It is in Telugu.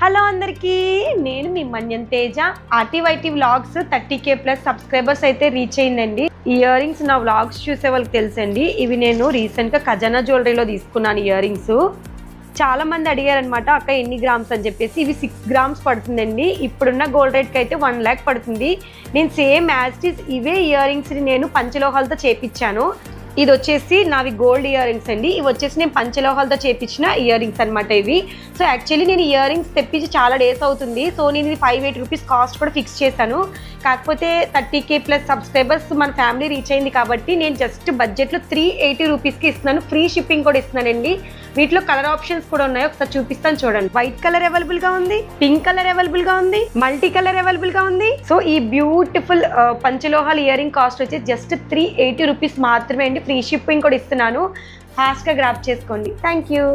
హలో అందరికీ, నేను మీ మన్యం తేజ. ఆర్టీవైటీ వ్లాగ్స్ 30K+ సబ్స్క్రైబర్స్ అయితే రీచ్ అయిందండి. ఈ ఇయర్ రింగ్స్ నా వ్లాగ్స్ చూసే వాళ్ళకి తెలుసండి. ఇవి నేను రీసెంట్గా ఖజానా జ్యువెలరీలో తీసుకున్నాను ఇయర్ రింగ్స్. చాలా మంది అడిగారనమాట, అక్క ఎన్ని గ్రామ్స్ అని చెప్పేసి. ఇవి 6 గ్రామ్స్ పడుతుందండి. ఇప్పుడున్న గోల్డ్ రేట్కి అయితే 1 lakh పడుతుంది. నేను సేమ్ యాజ్ ఇట్ ఈస్ ఇవే ఇయర్ రింగ్స్ని నేను పంచలోహాలతో చేపించాను. ఇది వచ్చేసి నావి గోల్డ్ ఇయర్ రింగ్స్ అండి. ఇవి వచ్చేసి నేను పంచలోహాలతో చేపించిన ఇయర్ రింగ్స్ అనమాట ఇవి. సో యాక్చువల్లీ నేను ఇయర్ రింగ్స్ తెప్పించి చాలా డేస్ అవుతుంది. సో నేను ఇది 580 రూపీస్ కాస్ట్ కూడా ఫిక్స్ చేశాను. కాకపోతే 30K+ సబ్స్క్రైబర్స్ మన ఫ్యామిలీ రీచ్ అయింది కాబట్టి నేను జస్ట్ బడ్జెట్లో 380 రూపీస్కి ఇస్తున్నాను. ఫ్రీ షిప్పింగ్ కూడా ఇస్తున్నానండి. వీటిలో కలర్ ఆప్షన్స్ కూడా ఉన్నాయి, ఒకసారి చూపిస్తాను చూడండి. వైట్ కలర్ అవైలబుల్ గా ఉంది, పింక్ కలర్ అవైలబుల్ గా ఉంది, మల్టీ కలర్ అవైలబుల్ గా ఉంది. సో ఈ బ్యూటిఫుల్ పంచలోహాల ఇయర్ రింగ్ కాస్ట్ వచ్చి జస్ట్ 380 రూపీస్ మాత్రమే అండి. ఫ్రీ షిప్పింగ్ కూడా ఇస్తున్నాను. ఫాస్ట్గా గ్రాప్ చేసుకోండి. Thank you.